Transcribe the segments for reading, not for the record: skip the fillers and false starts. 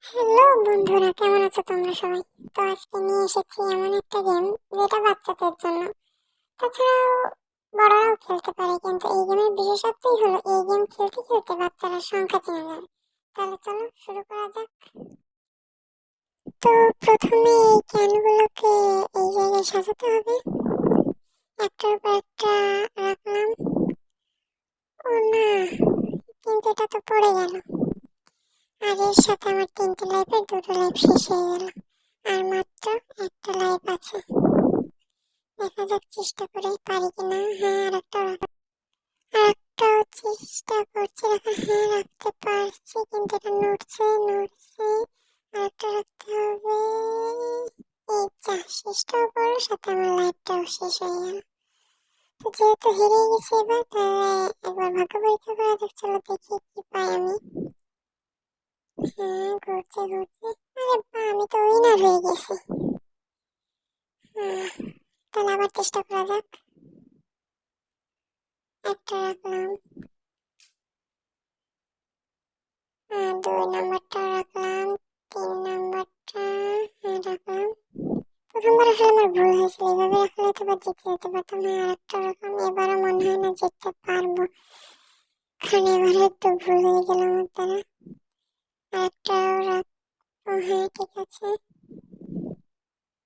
Hello বন্ধুরা, কেমন আছো তোমরা সবাই? তো আজকে নিয়ে এসেছি এমন একটা গেম যেটা বাচ্চাদের জন্য, তাছাড়াও বড়রাও খেলতে পারে, কিন্তু এই গেমের বিশেষত্বই হলো এই গেম খেলতে খেলতে বাচ্চারা সংখ্যা চিনে যাবে। তাহলে চলো শুরু করা যাক। তো প্রথমে এই ক্যানগুলোকে এই জায়গায় সাজাতে হবে, একটার উপর একটা রাখলাম। ও না, কিন্তু এটা তো পড়ে গেল। আর এর সাথে আমার তিনটে লাইফের দুটো লাইফ শেষ হয়ে গেল, আর মাত্র একটা লাইফ আছে। দেখা যাক চেষ্টা করে পারি কিনা। হ্যাঁ, আরেকটাও চেষ্টা করছি রাখা। হ্যাঁ, রাখতে পারছি, কিন্তু এটা নড়ছে নড়ছে। আরেকটা রাখতে হবে। এই যা, শেষটাও করো, সাথে আমার লাইফটাও শেষ হয়ে গেল। তো যেহেতু হেরে গেছি এবার, তাহলে একবার ভাগ্য পরীক্ষা করা যাক। চলো দেখি কি পাই আমি। হ্যাঁ, ঘুরছে ঘুরছে। আরে বাহ, আমি তো উইনার হয়ে গেছি। তাহলে আবার চেষ্টা করা যাক। একটা রাখলাম, দুই নাম্বারটা রাখলাম, তিন নাম্বারটা রাখলাম। প্রথমবার আসলে আমার ভুল হয়েছিল, এইভাবে রাখলে তো বা জিতে যেতে পারতাম। হ্যাঁ, আরেকটা রাখলাম। এবারও মনে হয় না জিততে পারবো, কারণ এবারে একটু ভুল হয়ে গেল আমার দ্বারা। আরেকটাও রাখবো। হ্যাঁ, ঠিক আছে,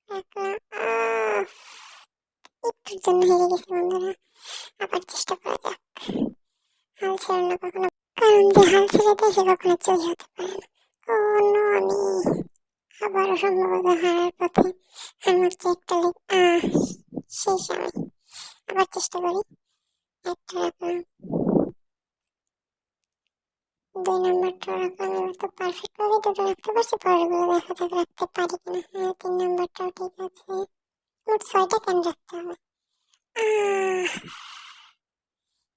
রাখলাম। একটুর জন্য হেরে গেছি বন্ধুরা। আবার চেষ্টা করা যাক। হাল ছেড়ো না কখনো, কারণ যে হাল ছেড়ে দেয় সে কখনো জয়ী হতে পারে না। ও নো, আমি আবারও সম্ভবত হারার পথে। আমার কি একটা শেষ আমি। আবার চেষ্টা করি। একটা রাখলাম, দুই নাম্বারটা রাখলাম। এবার তো পারফেক্ট ভাবে দুটো রাখতে পারছি, পরেরগুলো দেখা যাক রাখতে পারি কিনা। হ্যাঁ, তিন নাম্বারটাও ঠিক আছে। মোট ছয়টা ক্যান রাখতে হবে।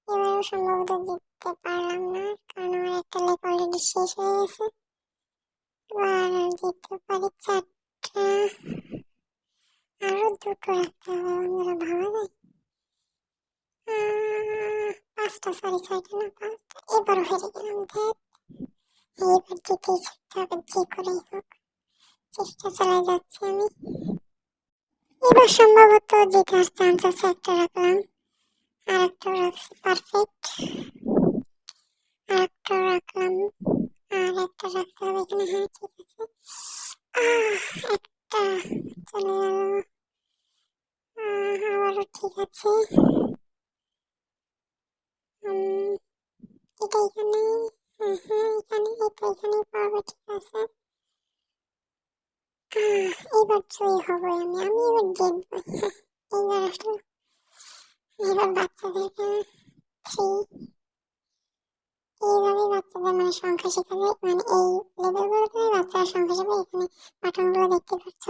এবারও সম্ভবত জিততে পারলাম না, কারণ আমার একটা লাইফ অলরেডি শেষ হয়ে গেছে। এবার জিততে পারি চারটা। আরো দুটো রাখতে হবে বন্ধুরা, ভাবা যায়? পাঁচটা, সরি ছয়টা না, পাঁচটা। এবারও হেরে গেলাম। এবার জিতেই ছাড়তে হবে যে করেই হোক। চেষ্টা চালাই যাচ্ছি আমি। এবার সম্ভবত জেতার চান্স আছে। একটা রাখলাম, আর একটা রাখছি পারফেক্ট। আর একটা রাখলাম, আর একটা রাখতে হবে এখানে। হ্যাঁ, ঠিক আছে। একটা চলে গেল। আবারও ঠিক আছে। এটা এখানে। হ্যাঁ হ্যাঁ, এখানে, এই তো এখানেই পারবে। ঠিক আছে। এবার জয়ী হবো আমি এবার জিতবো। এইবার আসলে এবার বাচ্চাদেরকে থ্রি, এইভাবে বাচ্চাদের মানে সংখ্যা শেখাবে। মানে এই লেভেলগুলোতে বাচ্চারা সংখ্যা শেখাবে। এখানে বাটনগুলো দেখতে পাচ্ছ,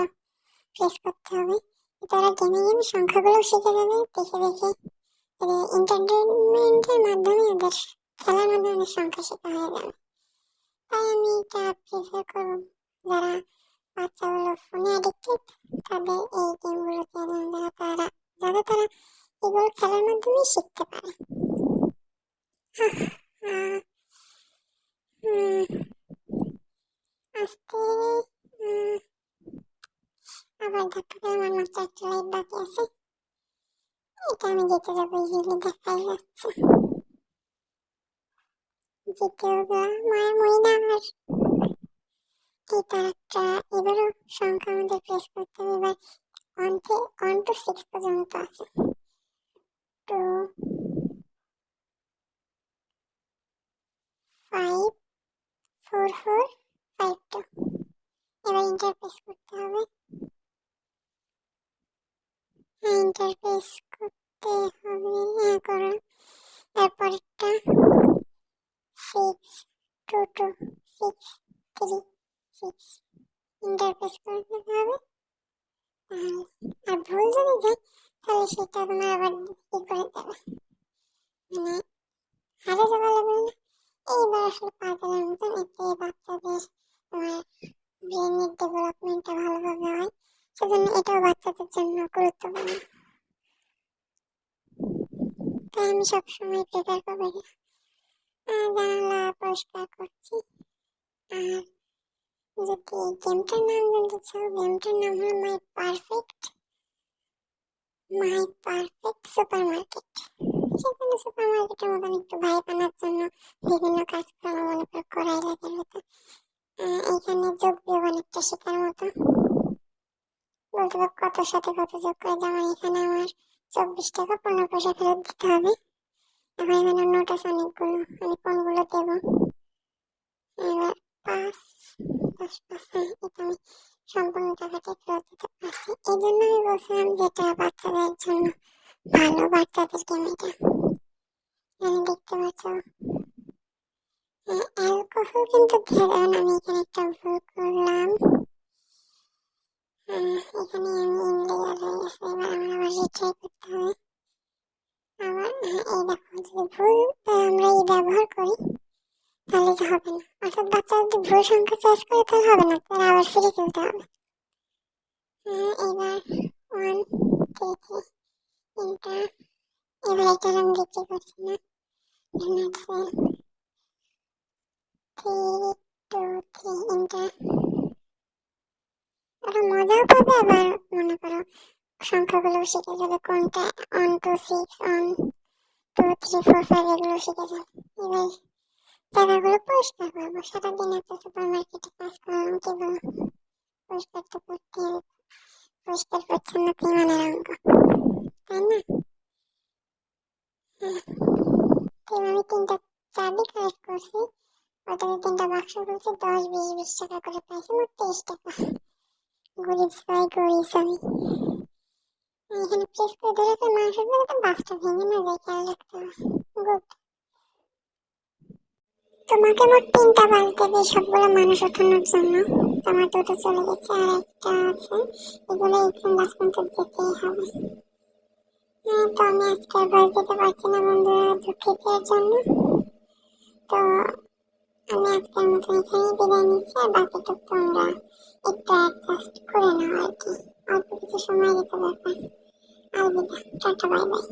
প্রেস করতে হবে। এতে ওরা গেমে গেমে সংখ্যাগুলো শিখে যাবে দেখে দেখে। এন্টারটেনমেন্টের মাধ্যমে ওদের খেলার মাধ্যমে ওদের সংখ্যা শেখা হয়ে যাবে। তাই আমি এটা প্রিফার করব। যারা বাচ্চাগুলো ফোনে অ্যাডিক্টেড, তাদের এই গেমগুলোতে যাতে তারা এগুলো খেলার মাধ্যমে শিখতে পারে। আহ, উম, আস্তে আবার ধাক্কা খেয়ে আমার মাত্র একটা লাইফ বাকি আছে। এটা আমি জিতে যাবো ইজিলি, দেখাই যাচ্ছে। জিতেও গেলাম, মায়ের মহিনা। আর এই তারাটা এবারও সংখ্যা আমাদের প্রেস করতে হবে। এবার 1 to 6 পর্যন্ত আছে। টু, 5, 4, 4, 5, 2। এবার ইন্টার প্রেস করতে হবে। হ্যাঁ, ইন্টার প্রেস করতে হবে। হ্যাঁ, করো। এরপরটা 6, 2, 2, 6, 3, 6। ইন্টার প্রেস করতে হবে। আর ভুল যদি যায়, তাহলে সেটা তোমার আবার ই করে দেবে, মানে হারে যাওয়া লাগবে না। এইবার আসলে পাজলের মতন, এতে বাচ্চাদের তোমার ব্রেনের ডেভেলপমেন্টটা ভালোভাবে হয়। সেজন্য এটাও বাচ্চাদের জন্য গুরুত্বপূর্ণ। তাই আমি সবসময় প্রিপেয়ার করবো। জানালা পরিষ্কার করছি। আর যদি এই গেমটার নাম জানতে চাও, গেমটার নাম হলো মাই পারফেক্ট সুপার মার্কেট। সেখানে সুপার মার্কেটের মতন একটু ভাই বানার জন্য বিভিন্ন কাজকর্ম মনে করো করাই লাগে হয়তো। এখানে যোগ বিয়োগ অনেকটা শেখার মতো। বলতে পারো কত সাথে কত যোগ করে, যেমন এখানে আমার 24 টাকা 15 পয়সা ফেরত দিতে হবে। এখন এখানে নোট আছে অনেকগুলো, আমি কোনগুলো দেবো। এবার 5, 10, 5, হ্যাঁ এটা আমি সম্পূর্ণ টাকাটা ফেরত দিতে পারছি। এই জন্য আমি বলছিলাম যেটা বাচ্চাদের জন্য ভালো, বাচ্চাদের গেম এটা। এখানে দেখতে পাচ্ছ অ্যালকোহল কিন্তু দিয়ে দেবেন, আমি এখানে একটা ভুল করলাম। এখানে আমি ইনলিগাল হয়ে গেছে, এবার আমার আবার রিট্রাই করতে হবে। আবার এই দেখো যদি ভুল আমরা এই ব্যবহার করি তাহলে যে হবে না, অর্থাৎ বাচ্চা যদি ভুল সংখ্যা চয়েস করে তাহলে হবে না, তাহলে আবার ফিরে খেলতে হবে। এবার 1, 2, 3 তিনটা। এবার এটা আমি বিক্রি করছি না, এখানে আছে 3, 2, 3 তিনটা। ওরা মজাও পাবে, আবার মনে করো সংখ্যাগুলো শিখে যাবে, কোনটা 1, 2, 6, 1, 2, 3, 4, 5 এগুলো শিখে যাবে। এবার জায়গাগুলো পরিষ্কার করবো, সারাদিন একটা সুপার মার্কেটে কাজ করলাম, কি বলো? পরিষ্কার তো করতে হবে, পরিষ্কার পরিচ্ছন্নতাই মানের অঙ্ক, তাই না? তো আমি 3টা চাবি কালেক্ট করছি, ওটাতে 3টা বাক্স খুলছি, 10, 20, 20 টাকা করে পাইছি, মোট 23 টাকা। গরিব ভাই গরিব আমি। এখানে প্রেস করে ধরে রাখলে মানুষের তো বাসটা ভেঙে না যায়, খেয়াল রাখতে হবে। গুড। তোমাকে মোট 3টা বাস দেবে সবগুলো মানুষ ওঠানোর জন্য। তোমার দুটো চলে গেছে, আর একটা আছে, এগুলো এক্সাম লাস্ট পর্যন্ত যেতেই হবে। তো আমি আজকে আর ভয়েস দিতে পারছি না বন্ধুরা, দুঃখিত এর জন্য। তো আমি আজকের মতো এখানেই বিদায় নিচ্ছি, আর বাকিটুকু তোমরা একটু অ্যাডজাস্ট করে নাও আর কি, অল্প কিছু সময় দিতে ব্যাপার। Alvida, tata, bye bye.